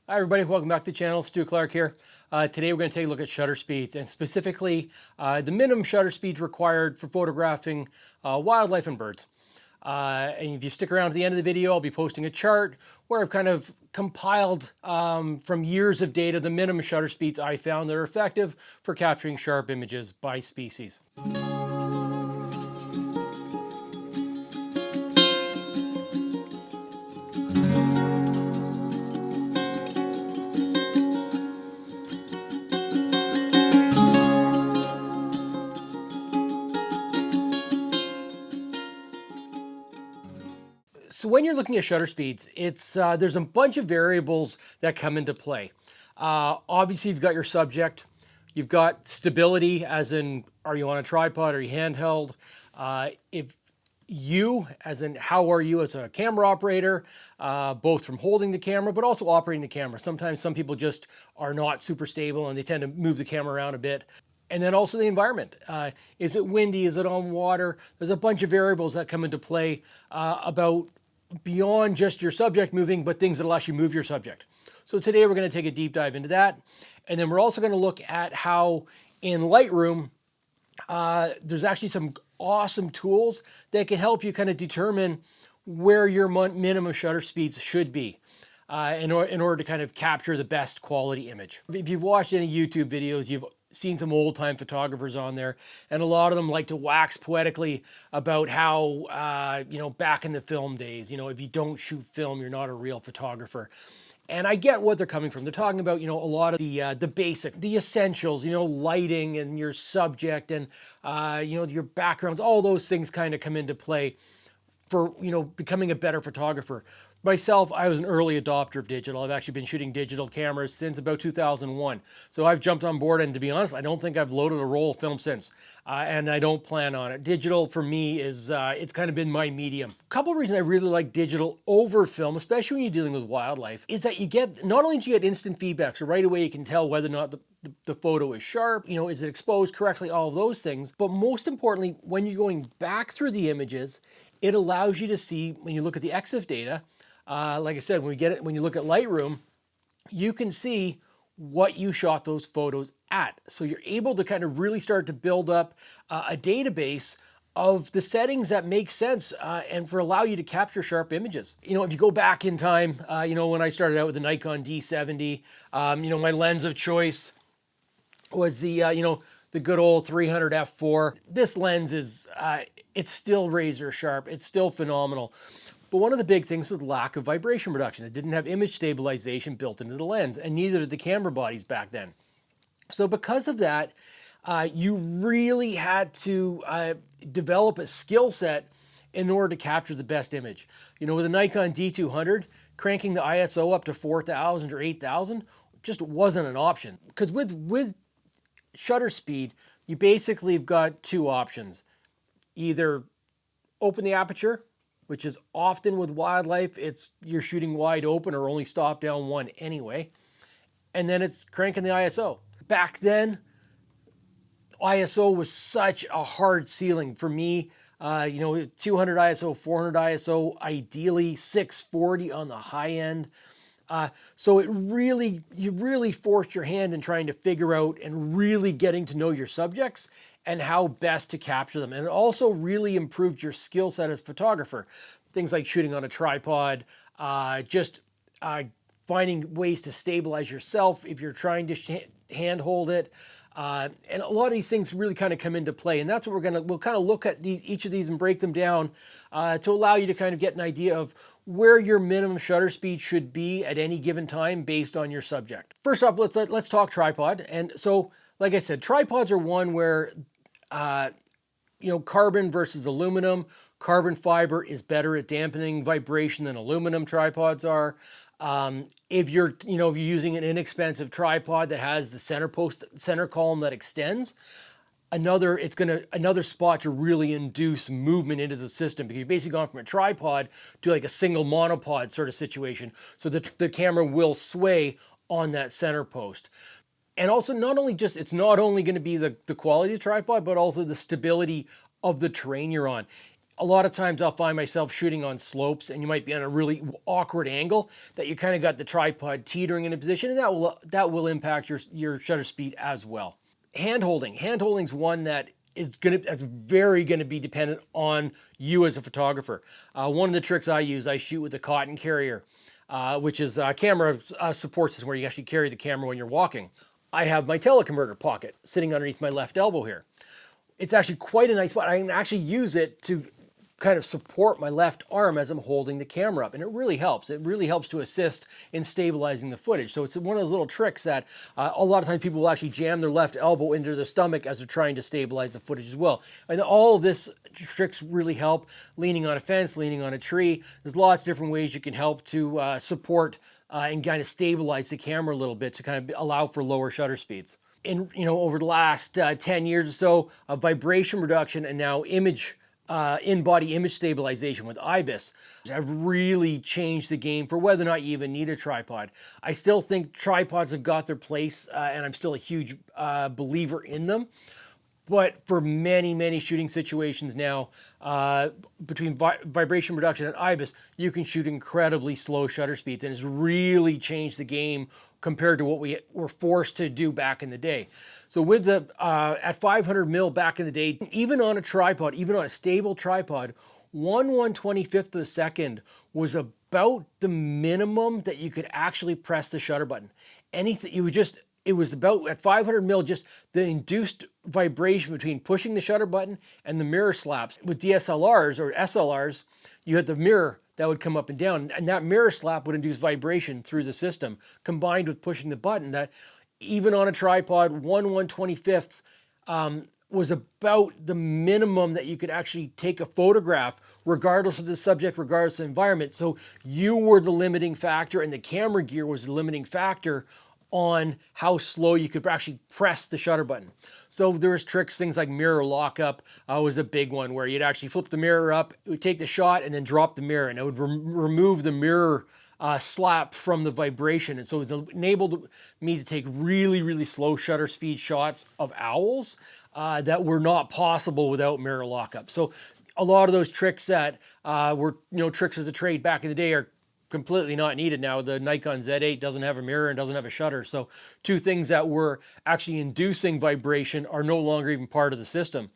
Hi everybody, welcome back to the channel. Stu Clark here. Today we're going to take a look at shutter speeds and specifically the minimum shutter speed required for photographing wildlife and birds. And if you stick around to the end of the video, I'll be posting a chart where I've kind of compiled from years of data the minimum shutter speeds I found that are effective for capturing sharp images by species. So when you're looking at shutter speeds, there's a bunch of variables that come into play. Obviously, you've got your subject, you've got stability, as in, are you on a tripod, are you handheld? If you, as in, how are you as a camera operator, both from holding the camera, but also operating the camera. Sometimes some people just are not super stable and they tend to move the camera around a bit. And then also the environment. Is it windy? Is it on water? There's a bunch of variables that come into play about beyond just your subject moving, but things that'll actually move your subject. So today we're going to take a deep dive into that. And then we're also going to look at how in Lightroom, there's actually some awesome tools that can help you kind of determine where your minimum shutter speeds should be in order to kind of capture the best quality image. If you've watched any YouTube videos, you've seen some old time photographers on there, and a lot of them like to wax poetically about how, back in the film days, if you don't shoot film, you're not a real photographer. And I get what they're coming from. They're talking about, a lot of the basic, the essentials, lighting and your subject and, your backgrounds, all those things kind of come into play for, becoming a better photographer. Myself, I was an early adopter of digital. I've actually been shooting digital cameras since about 2001. So I've jumped on board, and to be honest, I don't think I've loaded a roll of film since, and I don't plan on it. Digital for me is, it's kind of been my medium. A couple of reasons I really like digital over film, especially when you're dealing with wildlife, is that you get, not only do you get instant feedback, so right away you can tell whether or not the photo is sharp, is it exposed correctly, all of those things. But most importantly, when you're going back through the images, it allows you to see, when you look at the EXIF data, like I said, when you look at Lightroom, you can see what you shot those photos at. So you're able to kind of really start to build up a database of the settings that make sense and allow you to capture sharp images. If you go back in time, when I started out with the Nikon D70, my lens of choice was the good old 300 f4. This lens is, it's still razor sharp. It's still phenomenal. But one of the big things was lack of vibration reduction. It didn't have image stabilization built into the lens, and neither did the camera bodies back then. So because of that, you really had to develop a skill set in order to capture the best image. With a Nikon D200, cranking the ISO up to 4,000 or 8,000 just wasn't an option. Because with shutter speed, you basically have got two options. Either open the aperture, which is often with wildlife, you're shooting wide open or only stop down one anyway. And then it's cranking the ISO. Back then, ISO was such a hard ceiling for me. 200 ISO, 400 ISO, ideally 640 on the high end. So you really forced your hand in trying to figure out and really getting to know your subjects and how best to capture them. And it also really improved your skill set as a photographer. Things like shooting on a tripod, finding ways to stabilize yourself if you're trying to handhold it. And a lot of these things really kind of come into play. And that's what we'll kind of look at each of these and break them down to allow you to kind of get an idea of where your minimum shutter speed should be at any given time based on your subject. First off, let's talk tripod. And so, like I said, tripods are one where carbon versus aluminum. Carbon fiber is better at dampening vibration than aluminum tripods are. If you're using an inexpensive tripod that has the center column that extends, another spot to really induce movement into the system, because you've basically gone from a tripod to like a single monopod sort of situation. So the camera will sway on that center post. And also it's not only going to be the quality of the tripod, but also the stability of the terrain you're on. A lot of times I'll find myself shooting on slopes and you might be on a really awkward angle that you kind of got the tripod teetering in a position, and that will impact your shutter speed as well. Hand holding. Hand holding is one that's very gonna be dependent on you as a photographer. One of the tricks I use, I shoot with a cotton carrier, which is a camera support system where you actually carry the camera when you're walking. I have my teleconverter pocket sitting underneath my left elbow here. It's actually quite a nice spot. I can actually use it to kind of support my left arm as I'm holding the camera up, and it really helps. It really helps to assist in stabilizing the footage. So it's one of those little tricks that a lot of times people will actually jam their left elbow into their stomach as they're trying to stabilize the footage as well. And all of this tricks really help. Leaning on a fence, leaning on a tree. There's lots of different ways you can help to support and kind of stabilize the camera a little bit to kind of allow for lower shutter speeds. Over the last 10 years or so, vibration reduction and now in-body image stabilization with IBIS have really changed the game for whether or not you even need a tripod. I still think tripods have got their place, and I'm still a huge believer in them. But for many, many shooting situations now, between vibration reduction and IBIS, you can shoot incredibly slow shutter speeds, and it's really changed the game compared to what we were forced to do back in the day. So with the at 500 mil back in the day, even on a tripod, even on a stable tripod, 1/125th of a second was about the minimum that you could actually press the shutter button. It was about, at 500 mil, just the induced vibration between pushing the shutter button and the mirror slaps. With DSLRs or SLRs, you had the mirror that would come up and down, and that mirror slap would induce vibration through the system, combined with pushing the button. That even on a tripod, 1/125th was about the minimum that you could actually take a photograph, regardless of the subject, regardless of the environment. So you were the limiting factor, and the camera gear was the limiting factor on how slow you could actually press the shutter button. So there's tricks, things like mirror lockup was a big one, where you'd actually flip the mirror up, it would take the shot and then drop the mirror, and it would remove the mirror slap from the vibration. And so it enabled me to take really, really slow shutter speed shots of owls that were not possible without mirror lockup. So a lot of those tricks that were tricks of the trade back in the day are completely not needed now. The Nikon Z8 doesn't have a mirror and doesn't have a shutter. So two things that were actually inducing vibration are no longer even part of the system.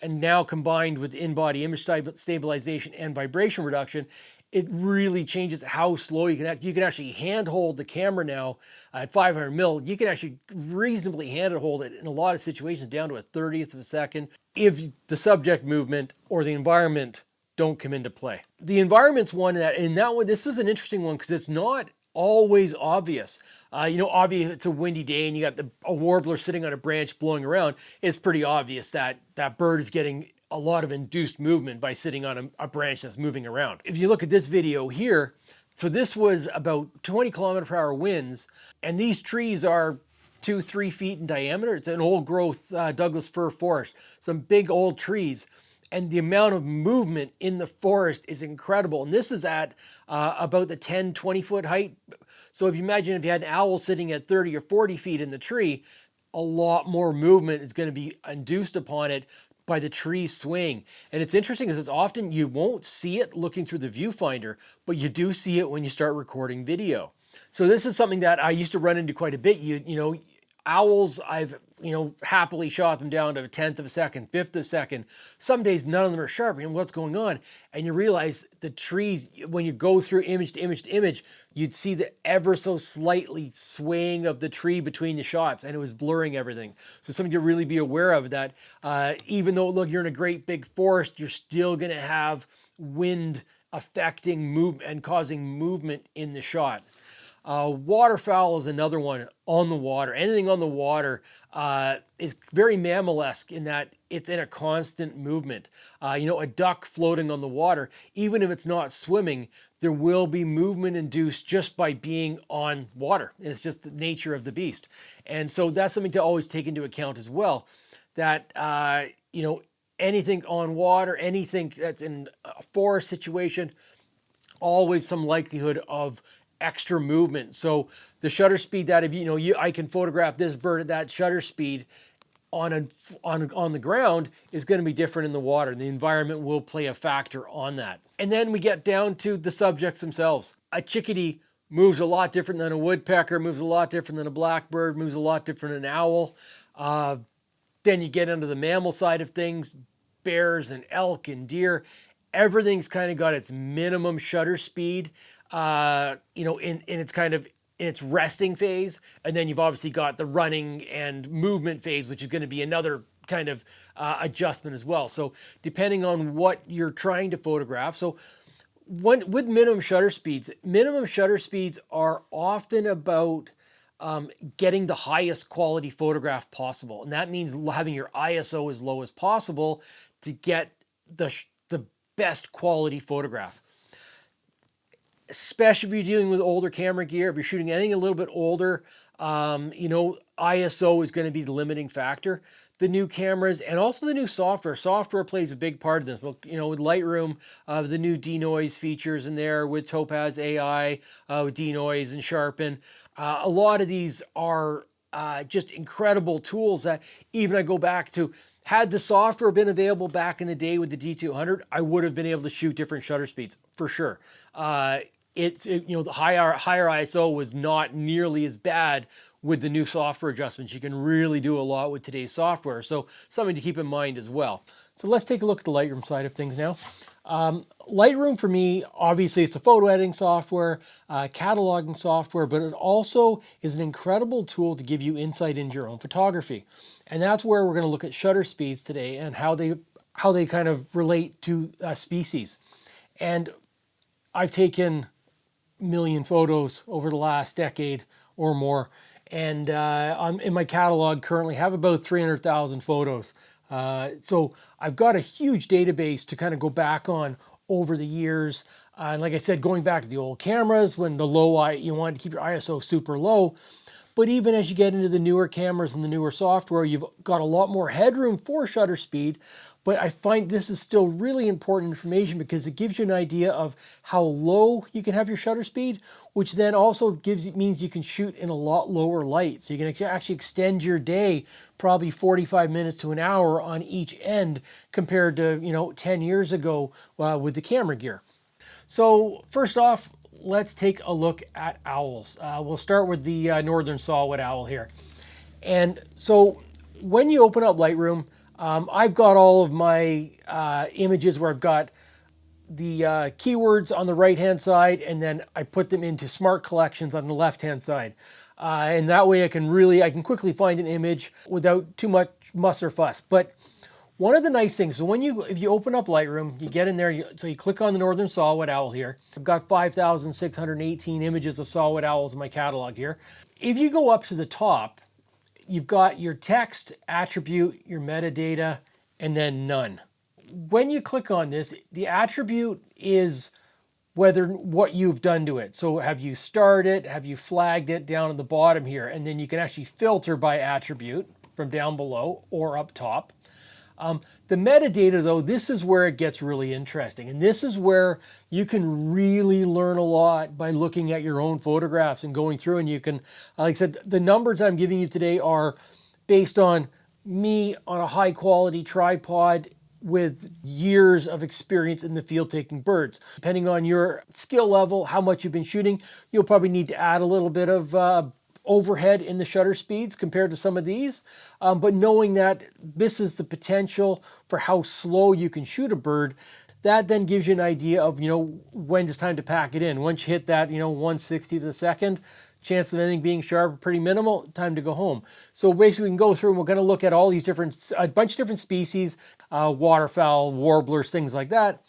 And now, combined with in-body image stabilization and vibration reduction, it really changes how slow you can actually hand hold the camera now at 500 mil. You can actually reasonably hand hold it in a lot of situations down to a 30th of a second if the subject movement or the environment don't come into play. The environment's one this is an interesting one because it's not always obvious. Obviously it's a windy day and you got a warbler sitting on a branch blowing around. It's pretty obvious that that bird is getting a lot of induced movement by sitting on a branch that's moving around. If you look at this video here, so this was about 20 km/h winds, and these trees are 2-3 feet in diameter. It's an old growth Douglas fir forest, some big old trees. And the amount of movement in the forest is incredible. And this is at about the 10-20 foot height. So if you imagine if you had an owl sitting at 30 or 40 feet in the tree, a lot more movement is going to be induced upon it by the tree swaying. And it's interesting because it's often you won't see it looking through the viewfinder, but you do see it when you start recording video. So this is something that I used to run into quite a bit. Owls, I've happily shot them down to a 10th of a second, 5th of a second. Some days none of them are sharp. What's going on? And you realize the trees, when you go through image to image to image, you'd see the ever so slightly swaying of the tree between the shots, and it was blurring everything. So something to really be aware of, that even though, look, you're in a great big forest, you're still going to have wind affecting movement and causing movement in the shot. Waterfowl is another one on the water. Anything on the water is very mammal-esque in that it's in a constant movement. A duck floating on the water, even if it's not swimming, there will be movement induced just by being on water. It's just the nature of the beast. And so that's something to always take into account as well, that, anything on water, anything that's in a forest situation, always some likelihood of extra movement. So the shutter speed that I can photograph this bird at that shutter speed, on the ground is going to be different in the water. The environment will play a factor on that. And then we get down to the subjects themselves. A chickadee moves a lot different than a woodpecker, moves a lot different than a blackbird, moves a lot different than an owl. Then you get into the mammal side of things, bears and elk and deer. Everything's kind of got its minimum shutter speed, in its kind of in its resting phase. And then you've obviously got the running and movement phase, which is going to be another kind of adjustment as well. So depending on what you're trying to photograph. So with minimum shutter speeds are often about getting the highest quality photograph possible. And that means having your ISO as low as possible to get the best quality photograph. Especially if you're dealing with older camera gear, if you're shooting anything a little bit older, ISO is going to be the limiting factor. The new cameras and also the new software. Software plays a big part of this. Well, with Lightroom, the new denoise features in there, with Topaz AI, with denoise and sharpen. A lot of these are just incredible tools that even I go back to, had the software been available back in the day with the D200, I would have been able to shoot different shutter speeds for sure. The higher ISO was not nearly as bad with the new software adjustments. You can really do a lot with today's software. So something to keep in mind as well. So let's take a look at the Lightroom side of things now. Lightroom for me, obviously it's a photo editing software, cataloging software, but it also is an incredible tool to give you insight into your own photography. And that's where we're going to look at shutter speeds today and how they kind of relate to species. And I've taken a million photos over the last decade or more. And in my catalog currently have about 300,000 photos. So I've got a huge database to kind of go back on over the years. And like I said, going back to the old cameras when you wanted to keep your ISO super low. But even as you get into the newer cameras and the newer software, you've got a lot more headroom for shutter speed. But I find this is still really important information because it gives you an idea of how low you can have your shutter speed, which then also means you can shoot in a lot lower light. So you can actually extend your day probably 45 minutes to an hour on each end compared to 10 years ago with the camera gear. So first off, let's take a look at owls. We'll start with the northern saw-whet owl here. And so when you open up Lightroom, I've got all of my images where I've got the keywords on the right-hand side, and then I put them into smart collections on the left-hand side. And that way I can quickly find an image without too much muss or fuss. But one of the nice things, so if you open up Lightroom, you get in there, so you click on the northern saw-whet owl here. I've got 5,618 images of saw-whet owls in my catalog here. If you go up to the top, you've got your text, attribute, your metadata, and then none. When you click on this, the attribute is what you've done to it. So have you starred it? Have you flagged it down at the bottom here? And then you can actually filter by attribute from down below or up top. The metadata though, this is where it gets really interesting. And this is where you can really learn a lot by looking at your own photographs and going through, and you can, like I said, the numbers I'm giving you today are based on me on a high quality tripod with years of experience in the field taking birds. Depending on your skill level, how much you've been shooting, you'll probably need to add a little bit of overhead in the shutter speeds compared to some of these, but knowing that this is the potential for how slow you can shoot a bird, that then gives you an idea of when it's time to pack it in. Once you hit that 1/60th of a second, chance of anything being sharp are pretty minimal, time to go home. So basically we can go through and we're going to look at all these a bunch of different species, waterfowl, warblers, things like that.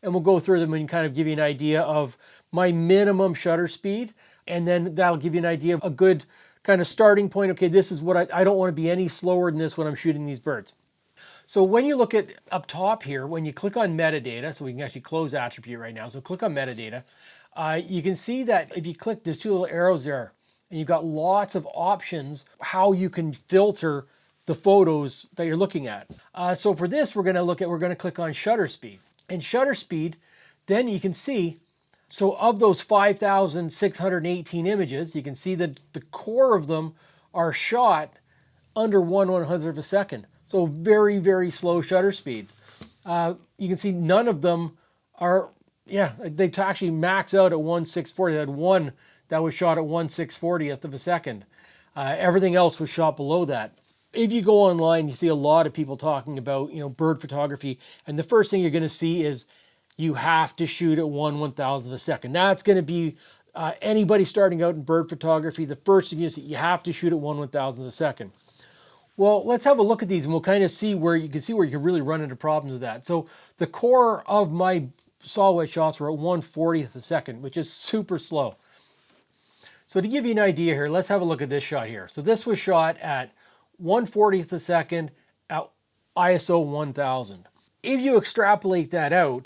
And we'll go through them and kind of give you an idea of my minimum shutter speed. And then that'll give you an idea of a good kind of starting point. Okay, this is what I don't want to be any slower than this when I'm shooting these birds. So when you look at up top here, when you click on metadata, so we can actually close attribute right now. So click on metadata. You can see that if you click, there's two little arrows there, and you've got lots of options how you can filter the photos that you're looking at. So for this, we're going to click on shutter speed. And shutter speed, then you can see, so of those 5,618 images, you can see that the core of them are shot under 1/100th of a second. So very, very slow shutter speeds. You can see none of them are, yeah, they actually max out at 1/640. They had one that was shot at 1/640th of a second. Everything else was shot below that. If you go online, you see a lot of people talking about, bird photography, and the first thing you're going to see is you have to shoot at 1/1000th of a second. That's going to be anybody starting out in bird photography. The first thing you see, you have to shoot at 1/1000th of a second. Well, let's have a look at these, and we'll kind of see where you can really run into problems with that. So the core of my saw-whet shots were at 1/40th a second, which is super slow. So to give you an idea here, let's have a look at this shot here. So this was shot at 1/40th a second at ISO 1000. If you extrapolate that out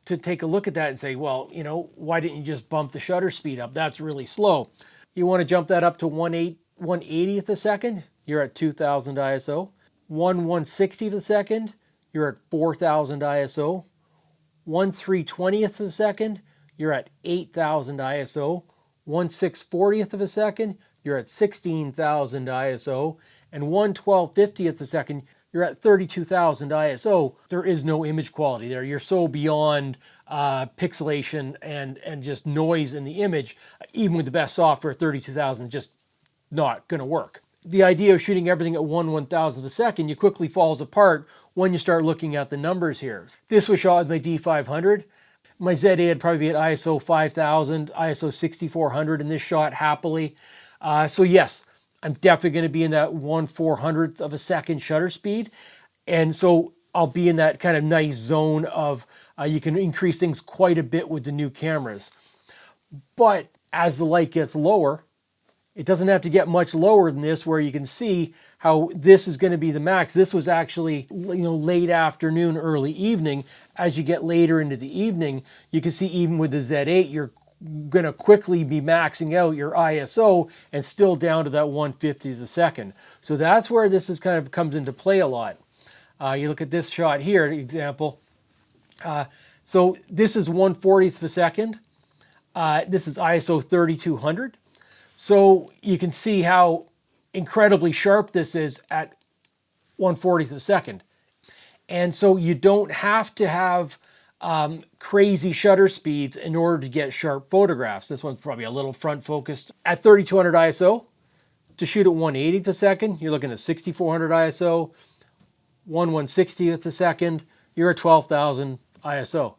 to take a look at that and say, well, why didn't you just bump the shutter speed up? That's really slow. You want to jump that up to 1/80th a second, you're at 2000 ISO. 1/160th a second, you're at 4000 ISO. 1/320th of a second, you're at 8000 ISO. 1/640th of a second, you're at 16,000 ISO. And 1/1250th of a second, you're at 32,000 ISO. There is no image quality there. You're so beyond pixelation and just noise in the image. Even with the best software, 32,000 is just not going to work. The idea of shooting everything at 1/1000th of a second, you quickly falls apart when you start looking at the numbers here. This was shot with my D500. My Z8 would probably be at ISO 5000, ISO 6400 in this shot happily. So yes, I'm definitely going to be in that 1/400th of a second shutter speed. And so I'll be in that kind of nice zone of you can increase things quite a bit with the new cameras. But as the light gets lower, it doesn't have to get much lower than this, where you can see how this is going to be the max. This was actually, late afternoon, early evening. As you get later into the evening, you can see even with the Z8, you're going to quickly be maxing out your ISO and still down to that 1/50th a second. So that's where this is kind of comes into play a lot. You look at this shot here, example. So this is 1/40th of a second. This is ISO 3200. So you can see how incredibly sharp this is at 1/40th of a second. And so you don't have to have crazy shutter speeds in order to get sharp photographs. This one's probably a little front focused. At 3200 ISO, to shoot at 1/80th a second, you're looking at 6400 ISO. 1/160th a second, you're at 12,000 ISO.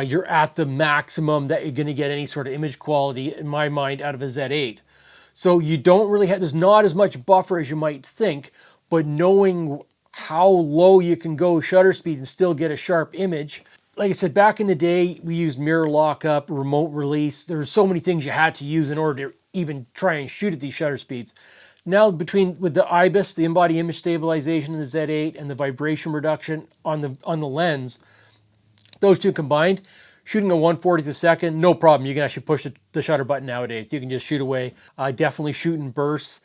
You're at the maximum that you're going to get any sort of image quality, in my mind, out of a Z8. So you don't really have, there's not as much buffer as you might think, but knowing how low you can go shutter speed and still get a sharp image. Like I said, back in the day, we used mirror lockup, remote release. There's so many things you had to use in order to even try and shoot at these shutter speeds. Now with the IBIS, the in-body image stabilization in the Z8 and the vibration reduction on the lens, those two combined, shooting at 1/40th a second, no problem. You can actually push the shutter button nowadays. You can just shoot away. Definitely shoot in bursts,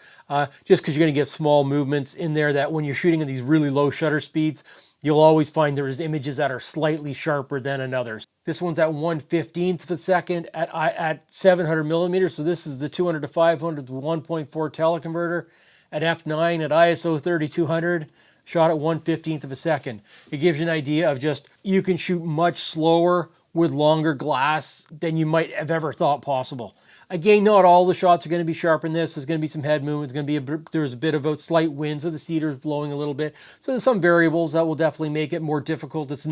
just because you're going to get small movements in there that when you're shooting at these really low shutter speeds, you'll always find there's images that are slightly sharper than others. This one's at 1/15th of a second at 700 millimeters. So this is the 200 to 500 1.4 teleconverter at f9 at ISO 3200. Shot at 1/15th of a second. It gives you an idea of just, you can shoot much slower with longer glass than you might have ever thought possible. Again, not all the shots are going to be sharp in this. There's going to be some head movement. There's a bit of a slight wind, so the cedar's blowing a little bit. So there's some variables that will definitely make it more difficult. This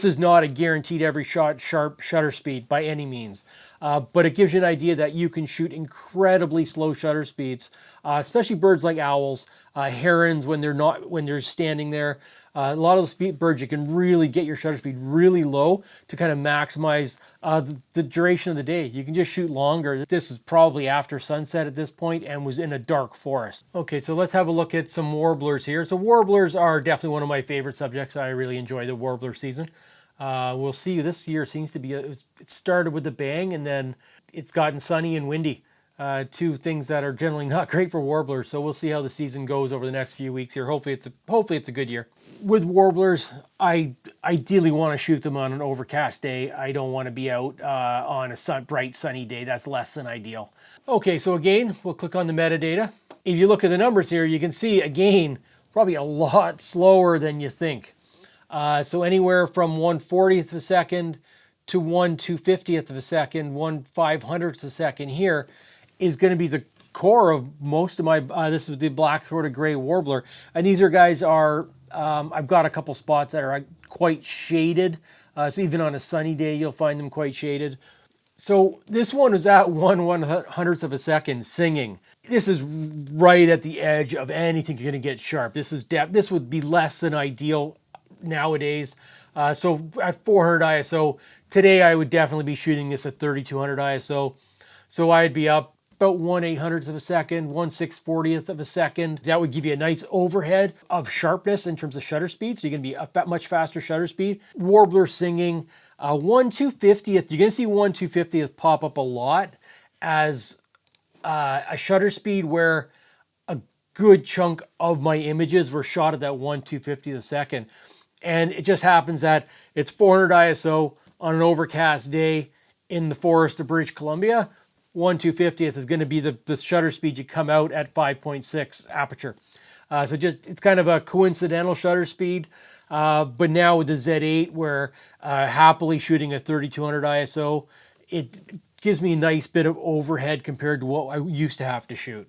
is not a guaranteed every shot sharp shutter speed by any means. But it gives you an idea that you can shoot incredibly slow shutter speeds, especially birds like owls, herons when they're standing there. A lot of the birds, you can really get your shutter speed really low to kind of maximize the duration of the day. You can just shoot longer. This is probably after sunset at this point and was in a dark forest. Okay, so let's have a look at some warblers here. So warblers are definitely one of my favorite subjects. I really enjoy the warbler season. We'll see, this year seems to be, it started with a bang and then it's gotten sunny and windy. Two things that are generally not great for warblers. So we'll see how the season goes over the next few weeks here. Hopefully it's a good year. With warblers, I ideally want to shoot them on an overcast day. I don't want to be out on a bright sunny day. That's less than ideal. Okay, so again, we'll click on the metadata. If you look at the numbers here, you can see again, probably a lot slower than you think. So anywhere from 1/40th of a second to 1/250th of a second, 1/500th of a second here is going to be the core of most of my, this is the black-throated gray warbler. And these are guys are, I've got a couple spots that are quite shaded. So even on a sunny day, you'll find them quite shaded. So this one is at 1/100th of a second singing. This is right at the edge of anything you're going to get sharp. This would be less than ideal nowadays. So at 400 ISO, today I would definitely be shooting this at 3200 ISO. So I'd be up about 1/800th of a second, 1/640th of a second. That would give you a nice overhead of sharpness in terms of shutter speed. So you're going to be a much faster shutter speed. Warbler singing, 1/250th. You're going to see 1/250th pop up a lot as a shutter speed where a good chunk of my images were shot at that 1/250th a second. And it just happens that it's 400 ISO on an overcast day in the forest of British Columbia. 1/250th is going to be the shutter speed you come out at 5.6 aperture. So it's kind of a coincidental shutter speed. But now with the Z8, where happily shooting at 3200 ISO, it gives me a nice bit of overhead compared to what I used to have to shoot.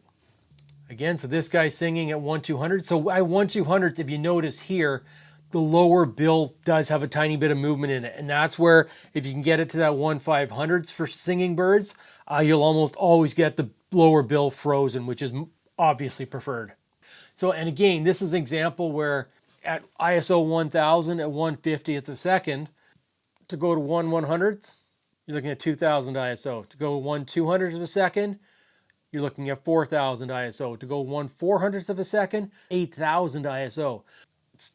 Again, so this guy's singing at 1/200. So at 1/200, if you notice here, the lower bill does have a tiny bit of movement in it. And that's where, if you can get it to that 1/500ths for singing birds, you'll almost always get the lower bill frozen, which is obviously preferred. So, and again, this is an example where at ISO 1000 at 1/50th a second, to go to 1/100th, you're looking at 2000 ISO. To go 1/200th of a second, you're looking at 4000 ISO. To go 1/400th of a second, 8000 ISO.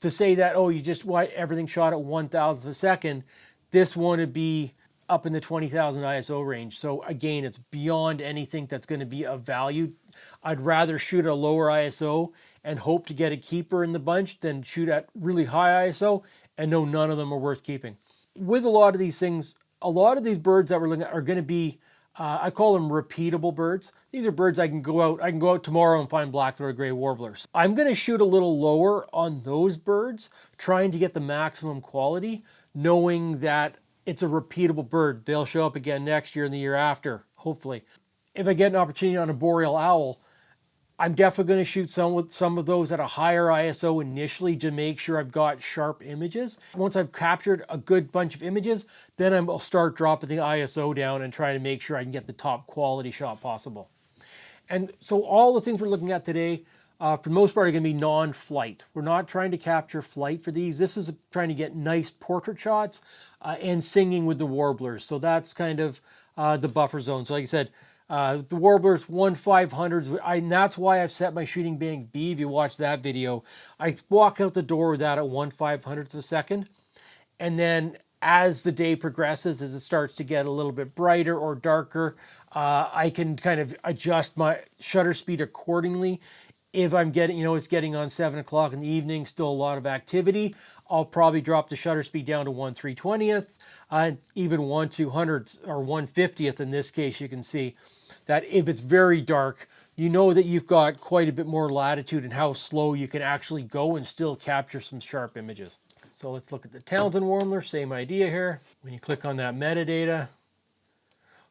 To say that, oh, you just want everything shot at 1000th of a second, this one would be up in the 20,000 ISO range. So again, it's beyond anything that's going to be of value. I'd rather shoot a lower ISO and hope to get a keeper in the bunch than shoot at really high ISO and know none of them are worth keeping. With a lot of these things, a lot of these birds that we're looking at are going to be, I call them repeatable birds. These are birds I can go out tomorrow and find black-throated gray warblers. I'm going to shoot a little lower on those birds, trying to get the maximum quality, knowing that it's a repeatable bird. They'll show up again next year and the year after, hopefully. If I get an opportunity on a boreal owl, I'm definitely going to shoot some of those at a higher ISO initially to make sure I've got sharp images. Once I've captured a good bunch of images, then I'll start dropping the ISO down and try to make sure I can get the top quality shot possible. And so all the things we're looking at today, for the most part, are going to be non-flight. We're not trying to capture flight for these. This is trying to get nice portrait shots and singing with the warblers. So that's kind of the buffer zone. So like I said, the warblers 1/500, and that's why I've set my shooting bank B. If you watch that video, I walk out the door with that at 1/500th of a second. And then as the day progresses, as it starts to get a little bit brighter or darker, I can kind of adjust my shutter speed accordingly. If I'm getting, it's getting on 7 o'clock in the evening, still a lot of activity, I'll probably drop the shutter speed down to 1/320th, even 1/200th or 1/50th in this case. You can see that if it's very dark, you know that you've got quite a bit more latitude in how slow you can actually go and still capture some sharp images. So let's look at the Townsend warbler, same idea here. When you click on that metadata.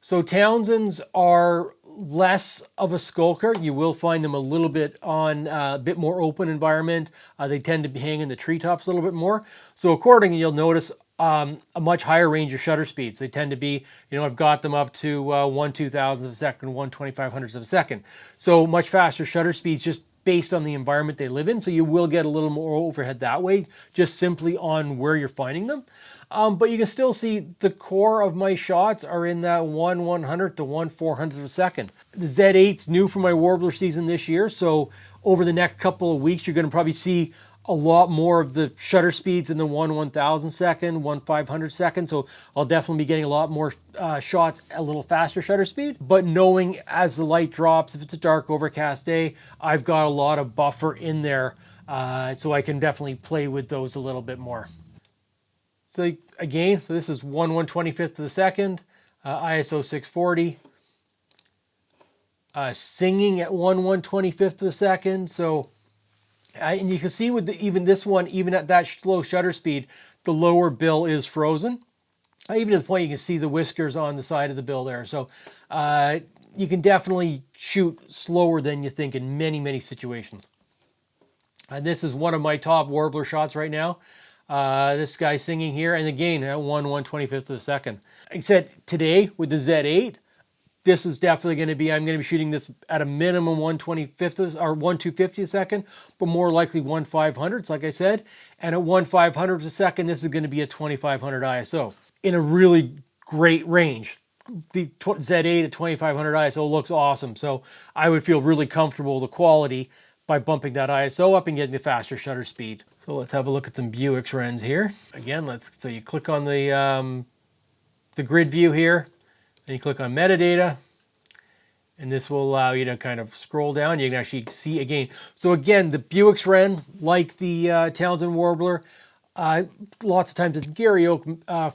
So Townsends are less of a skulker. You will find them a little bit on a bit more open environment. They tend to hang in the treetops a little bit more. So accordingly, you'll notice a much higher range of shutter speeds. They tend to be, I've got them up to 1/2000th of a second, 1/2500th of a second. So much faster shutter speeds just based on the environment they live in. So you will get a little more overhead that way, just simply on where you're finding them. But you can still see the core of my shots are in that 1/100th to 1/400th of a second. The Z8's new for my warbler season this year. So over the next couple of weeks, you're going to probably see a lot more of the shutter speeds in the 1/1000 second, 1/500 second. So I'll definitely be getting a lot more shots at a little faster shutter speed. But knowing as the light drops, if it's a dark overcast day, I've got a lot of buffer in there. So I can definitely play with those a little bit more. So again, this is 1/125th of a second, ISO 640. singing at 1/125th of a second. So, and you can see with even this one, even at that slow shutter speed, the lower bill is frozen. Even to the point you can see the whiskers on the side of the bill there. So you can definitely shoot slower than you think in many, many situations. And this is one of my top Warbler shots right now. This guy singing here, and again at 1/125th of a second. Like I said, today with the Z8, this is definitely going to be, I'm going to be shooting this at a minimum 1/25th or 1/250th a second, but more likely 1/500th, like I said. And at 1/500th a second, this is going to be a 2500 ISO in a really great range. The Z8 at 2500 ISO looks awesome. So I would feel really comfortable with the quality by bumping that ISO up and getting the faster shutter speed. So let's have a look at some Buick Wrens here. Again, so you click on the grid view here, and you click on metadata, and this will allow you to kind of scroll down. You can actually see again. So again, the Buick Wren, like the Townsend Warbler, lots of times it's Gary Oak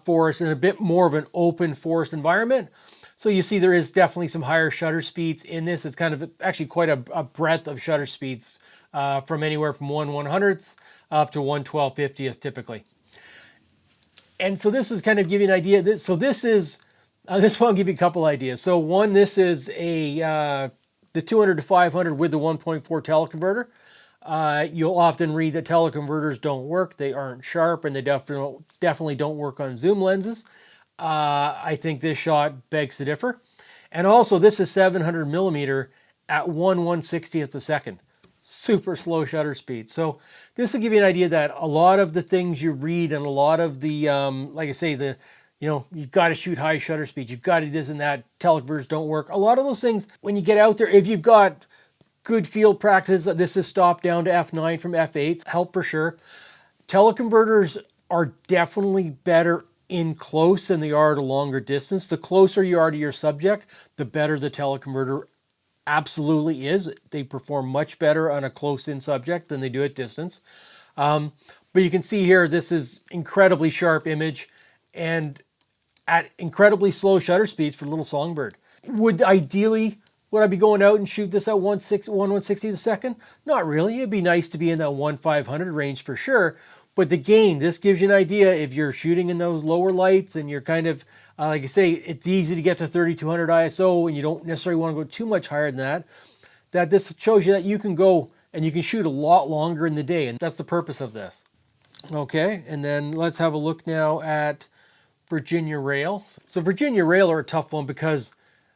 forest and a bit more of an open forest environment. So you see there is definitely some higher shutter speeds in this. It's kind of actually quite a breadth of shutter speeds from anywhere from 1/100th up to 1/1250th typically. And so this is kind of give you an idea. This will give you a couple ideas. So one, this is the 200 to 500 with the 1.4 teleconverter. You'll often read that teleconverters don't work. They aren't sharp, and they definitely don't work on zoom lenses. I think this shot begs to differ. And also, this is 700 millimeter at 1/160th a second. Super slow shutter speed. So this will give you an idea that a lot of the things you read and a lot of the, like I say, you've got to shoot high shutter speed. You've got to do this and that. Teleconverters don't work. A lot of those things, when you get out there, if you've got good field practice, this is stopped down to f9 from f8. Help for sure. Teleconverters are definitely better in close than they are at a longer distance. The closer you are to your subject, the better the teleconverter absolutely is. They perform much better on a close-in subject than they do at distance. But you can see here, this is incredibly sharp image and at incredibly slow shutter speeds for little songbird. Would I be going out and shoot this at 1/160th a second? Not really. It'd be nice to be in that 1/500 range for sure. But again, this gives you an idea if you're shooting in those lower lights and you're kind of, like I say, it's easy to get to 3200 ISO and you don't necessarily want to go too much higher than that, that this shows you that you can go and you can shoot a lot longer in the day. And that's the purpose of this. Okay, and then let's have a look now at Virginia Rail. So Virginia Rail are a tough one because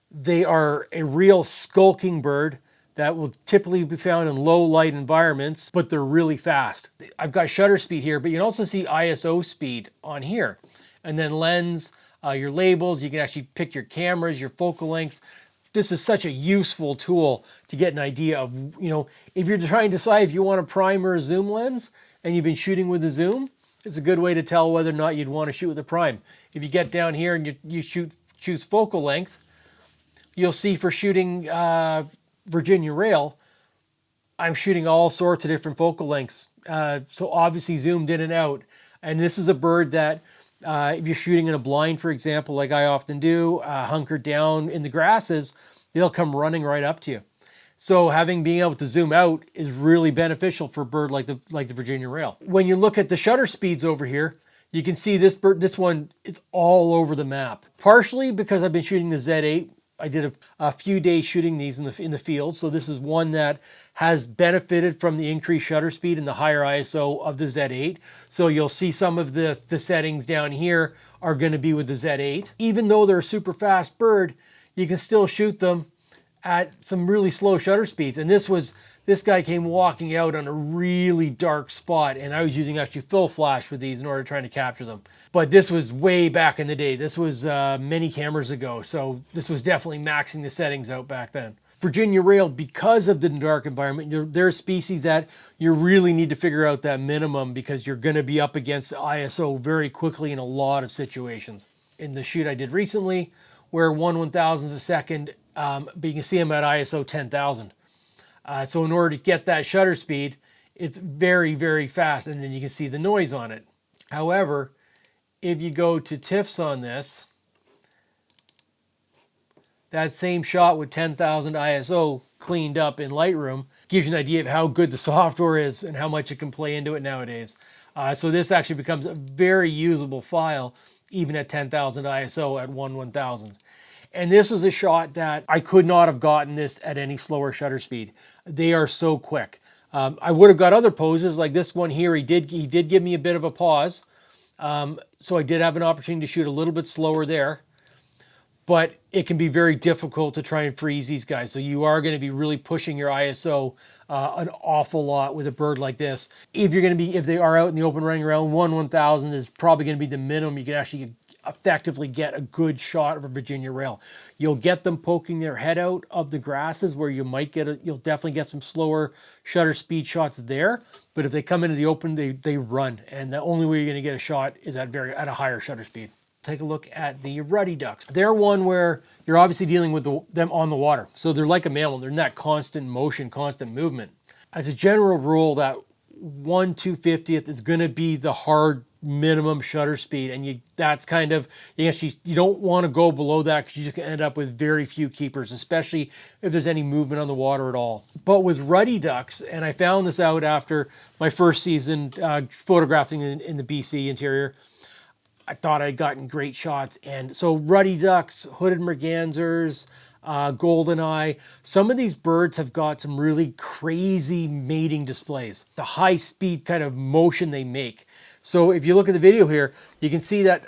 they are a real skulking bird that will typically be found in low light environments, but they're really fast. I've got shutter speed here, but you can also see ISO speed on here. And then lens, your labels, you can actually pick your cameras, your focal lengths. This is such a useful tool to get an idea of, if you're trying to decide if you want a prime or a zoom lens and you've been shooting with a zoom, it's a good way to tell whether or not you'd want to shoot with a prime. If you get down here and you choose focal length, you'll see for shooting Virginia Rail, I'm shooting all sorts of different focal lengths. So obviously zoomed in and out. And this is a bird that if you're shooting in a blind, for example, like I often do, hunkered down in the grasses, they'll come running right up to you. So being able to zoom out is really beneficial for a bird like the Virginia Rail. When you look at the shutter speeds over here, you can see this one is all over the map. Partially because I've been shooting the Z8. I did a few days shooting these in the field, so this is one that has benefited from the increased shutter speed and the higher ISO of the Z8. So you'll see some of the settings down here are going to be with the Z8. Even though they're a super fast bird, you can still shoot them at some really slow shutter speeds. And this guy came walking out on a really dark spot, and I was using actually full flash with these in order to try to capture them. But this was way back in the day. This was many cameras ago, so this was definitely maxing the settings out back then. Virginia Rail, because of the dark environment, they're a species that you really need to figure out that minimum because you're going to be up against the ISO very quickly in a lot of situations. In the shoot I did recently, where 1/1000th of a second, but you can see them at ISO 10,000. So in order to get that shutter speed, it's very, very fast, and then you can see the noise on it. However, if you go to TIFFs on this, that same shot with 10,000 ISO cleaned up in Lightroom gives you an idea of how good the software is and how much it can play into it nowadays. So this actually becomes a very usable file, even at 10,000 ISO at 1/1000. And this was a shot that I could not have gotten this at any slower shutter speed. They are so quick. I would have got other poses like this one here. He did give me a bit of a pause. So I did have an opportunity to shoot a little bit slower there. But it can be very difficult to try and freeze these guys. So you are going to be really pushing your ISO an awful lot with a bird like this. If they are out in the open running around, 1/1000 is probably going to be the minimum you can actually effectively get a good shot of a Virginia rail. You'll get them poking their head out of the grasses where you'll definitely get some slower shutter speed shots there. But if they come into the open, they run. And the only way you're going to get a shot is at a higher shutter speed. Take a look at the ruddy ducks. They're one where you're obviously dealing with them on the water. So they're like a mammal. They're in that constant motion, constant movement. As a general rule, that 1/250th is going to be the hard minimum shutter speed. And that's kind of, you don't want to go below that because you just end up with very few keepers, especially if there's any movement on the water at all. But with ruddy ducks, and I found this out after my first season photographing in the BC interior, I thought I'd gotten great shots. And so ruddy ducks, hooded mergansers, goldeneye, some of these birds have got some really crazy mating displays. The high speed kind of motion they make. So if you look at the video here, you can see that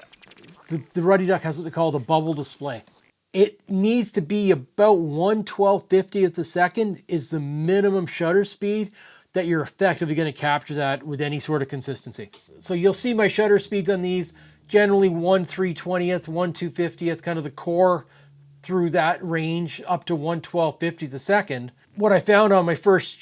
the ruddy duck has what they call the bubble display. It needs to be about 1/1250th a second is the minimum shutter speed that you're effectively going to capture that with any sort of consistency. So you'll see my shutter speeds on these, generally 1/320th, 1/250th, kind of the core through that range up to 1/1250th a second. What I found on my first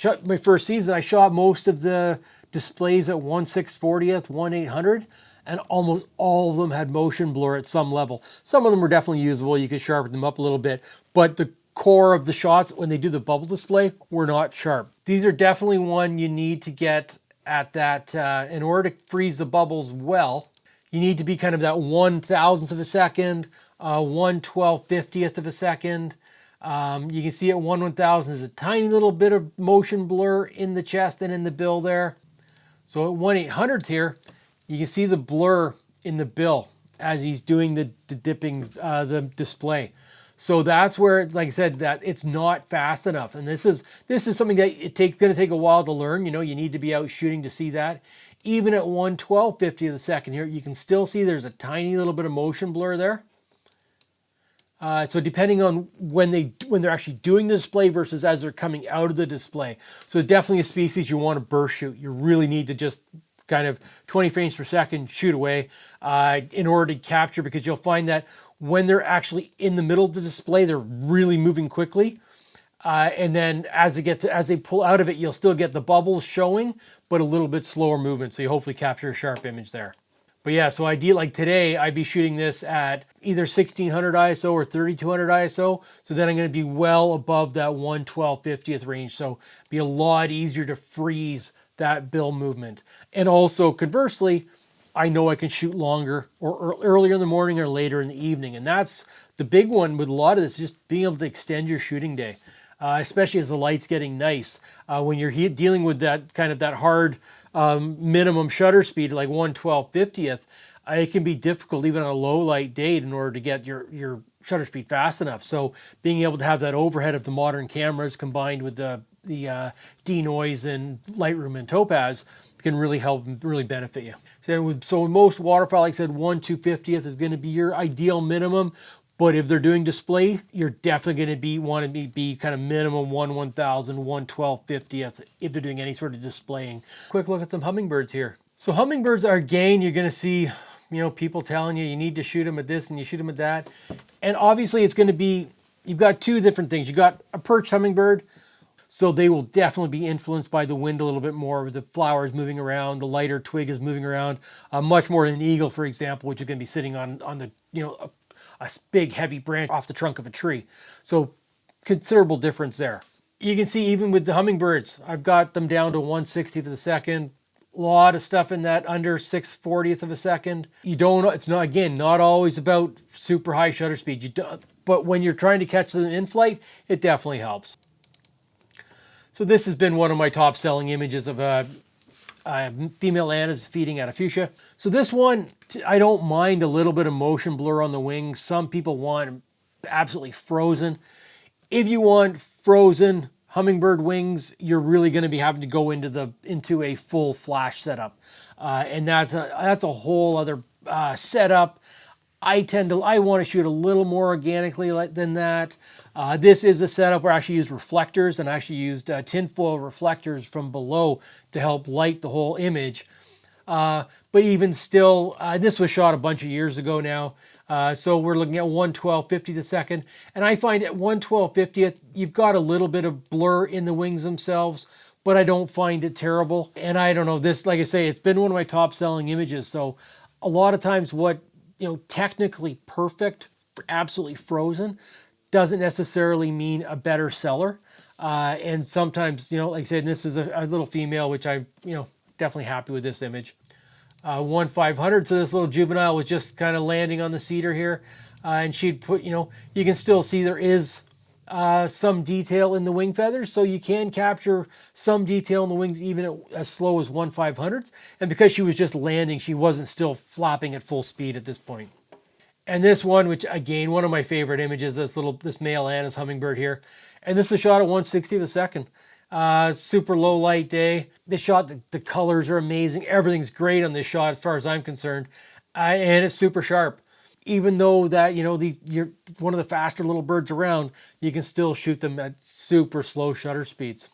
season, I shot most of the displays at 1/640th, 1/800, and almost all of them had motion blur at some level. Some of them were definitely usable. You could sharpen them up a little bit, but the core of the shots when they do the bubble display were not sharp. These are definitely one you need to get at that, in order to freeze the bubbles well, you need to be kind of that 1/1000th of a second, 1/1250th of a second. You can see at 1/1000 is a tiny little bit of motion blur in the chest and in the bill there. So at 1/800th here, you can see the blur in the bill as he's doing the dipping, the display. So that's where it's, like I said, that it's not fast enough. And this is something that going to take a while to learn. You need to be out shooting to see that. Even at 1/1250th of a second here, you can still see there's a tiny little bit of motion blur there. So depending on when they're actually doing the display versus as they're coming out of the display. So definitely a species you want to burst shoot. You really need to just kind of 20 frames per second shoot away in order to capture, because you'll find that when they're actually in the middle of the display, they're really moving quickly. And then as they pull out of it, you'll still get the bubbles showing, but a little bit slower movement. So you hopefully capture a sharp image there. But yeah, so like today, I'd be shooting this at either 1600 ISO or 3200 ISO. So then I'm going to be well above that 1/1250th range. So it'd be a lot easier to freeze that bill movement. And also conversely, I know I can shoot longer or earlier in the morning or later in the evening. And that's the big one with a lot of this, just being able to extend your shooting day. Especially as the light's getting nice. When you're dealing with that kind of that hard minimum shutter speed, like 1/1250th, it can be difficult even on a low light day in order to get your shutter speed fast enough. So being able to have that overhead of the modern cameras combined with the denoise and Lightroom and Topaz can really help and really benefit you. So with most waterfowl, like I said, 1/250th is going to be your ideal minimum. But if they're doing display, you're definitely going to want to be kind of minimum 1/1000, 1/1250th if they're doing any sort of displaying. Quick look at some hummingbirds here. So hummingbirds are, again, you're going to see, people telling you need to shoot them at this and you shoot them at that. And obviously it's going to be, you've got two different things. You've got a perched hummingbird, so they will definitely be influenced by the wind a little bit more, with the flowers moving around, the lighter twig is moving around, much more than an eagle, for example, which is going to be sitting on the, a big heavy branch off the trunk of a tree. So considerable difference there. You can see even with the hummingbirds, I've got them down to 1/60th of a second. A lot of stuff in that under 6/40th of a second. It's not always about super high shutter speed. but when you're trying to catch them in flight, it definitely helps. So this has been one of my top selling images of female annas feeding at a fuchsia. So this one, I don't mind a little bit of motion blur on the wings. Some people want absolutely frozen. If you want frozen hummingbird wings, you're really going to be having to go into a full flash setup, and that's a whole other setup. I want to shoot a little more organically than that. This is a setup where I actually used reflectors, and I actually used tinfoil reflectors from below to help light the whole image. But even still, this was shot a bunch of years ago now. So we're looking at 1/1250th a second. And I find at 1/1250th, you've got a little bit of blur in the wings themselves, but I don't find it terrible. And I don't know, this, like I say, it's been one of my top selling images. So a lot of times what, technically perfect, absolutely frozen, doesn't necessarily mean a better seller. And sometimes, like I said, this is a little female, which I'm, definitely happy with this image. 1/500, so this little juvenile was just kind of landing on the cedar here. And she'd put, you can still see there is some detail in the wing feathers, so you can capture some detail in the wings even as slow as 1/500. And because she was just landing, she wasn't still flapping at full speed at this point. And this one, which again, one of my favorite images, this male Anna's hummingbird here. And this was shot at 1/60th a second. Super low light day. This shot, the colors are amazing. Everything's great on this shot as far as I'm concerned. And it's super sharp. Even though that, you're one of the faster little birds around, you can still shoot them at super slow shutter speeds.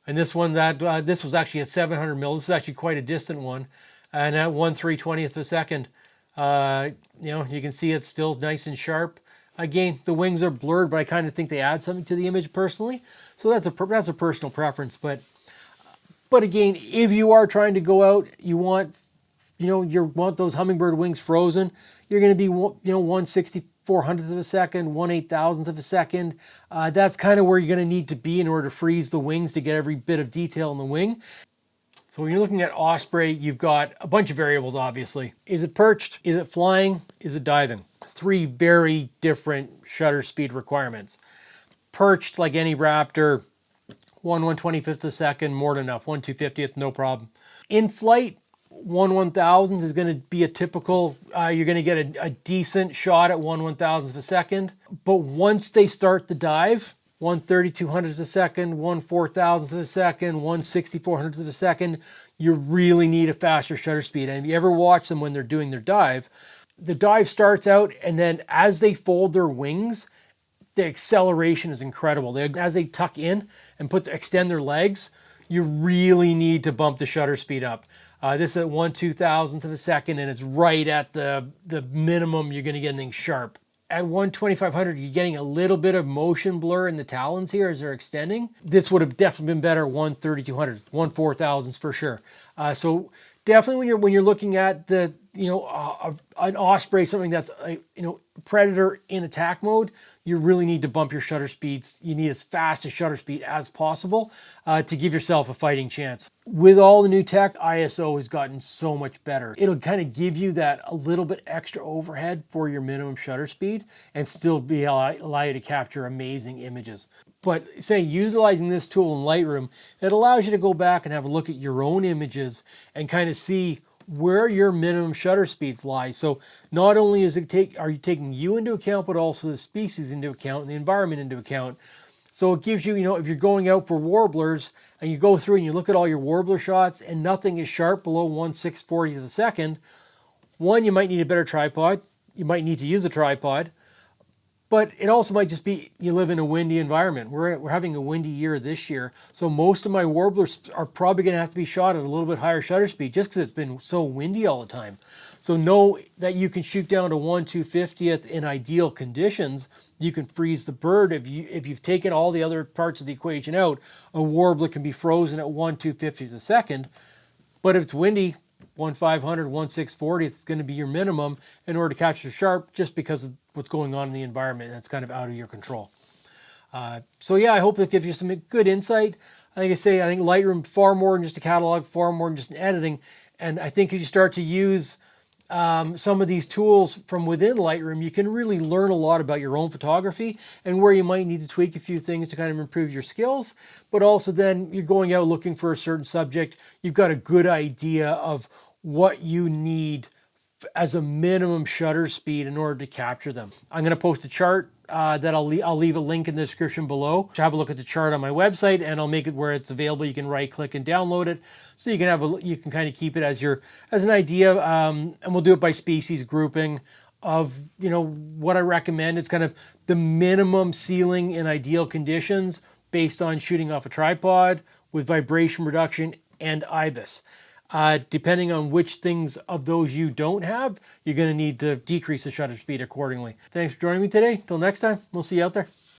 And this one, this was actually at 700 mil. This is actually quite a distant one. And at 1/320th a second, you can see it's still nice and sharp. Again, the wings are blurred, but I kind of think they add something to the image personally. So that's a personal preference. But again, if you are trying to go out, you want those hummingbird wings frozen, you're going to be 1/6400th of a second, 1/8000th of a second. That's kind of where you're going to need to be in order to freeze the wings to get every bit of detail in the wing. So when you're looking at Osprey, you've got a bunch of variables, obviously. Is it perched? Is it flying? Is it diving? 3 very different shutter speed requirements. Perched, like any raptor, 1/125th a second, more than enough. 1/250th, no problem. In flight, 1/1000th is going to be a typical, you're going to get a decent shot at 1/1000th of a second. But once they start the dive, 1/3200th of a second, 1/4000th of a second, 1/6400th of a second, you really need a faster shutter speed. And if you ever watch them when they're doing their dive, the dive starts out, and then as they fold their wings, the acceleration is incredible. As they tuck in and extend their legs, you really need to bump the shutter speed up. This is at 1/2000th of a second, and it's right at the minimum you're going to get anything sharp. At 1/2500, you're getting a little bit of motion blur in the talons here as they're extending. This would have definitely been better 1/3200, 1/4000 for sure. So definitely when you're looking at an Osprey, something that's a predator in attack mode, you really need to bump your shutter speeds. You need as fast a shutter speed as possible to give yourself a fighting chance. With all the new tech, ISO has gotten so much better. It'll kind of give you that a little bit extra overhead for your minimum shutter speed and still allow you to capture amazing images. But say utilizing this tool in Lightroom, it allows you to go back and have a look at your own images and kind of see where your minimum shutter speeds lie. So not only are you taking you into account, but also the species into account and the environment into account. So it gives you, if you're going out for warblers and you go through and you look at all your warbler shots and nothing is sharp below 1/640th of a second, one, you might need a better tripod. You might need to use a tripod. But it also might just be you live in a windy environment. We're having a windy year this year, so most of my warblers are probably going to have to be shot at a little bit higher shutter speed just because it's been so windy all the time. So know that you can shoot down to 1/250th in ideal conditions. You can freeze the bird. If you've taken all the other parts of the equation out, a warbler can be frozen at 1/250th a second. But if it's windy, 1/500, 1/640th is going to be your minimum in order to capture sharp, just because of what's going on in the environment. That's kind of out of your control. So yeah, I hope it gives you some good insight. Like I say, I think Lightroom far more than just a catalog, far more than just an editing. And I think if you start to use some of these tools from within Lightroom, you can really learn a lot about your own photography and where you might need to tweak a few things to kind of improve your skills. But also then you're going out looking for a certain subject. You've got a good idea of what you need as a minimum shutter speed in order to capture them. I'm going to post a chart that I'll leave a link in the description below. So have a look at the chart on my website, and I'll make it where it's available. You can right click and download it, so you can kind of keep it as an idea. And we'll do it by species grouping of what I recommend. It's kind of the minimum ceiling in ideal conditions based on shooting off a tripod with vibration reduction and IBIS. Depending on which things of those you don't have, you're going to need to decrease the shutter speed accordingly. Thanks for joining me today. Till next time, we'll see you out there.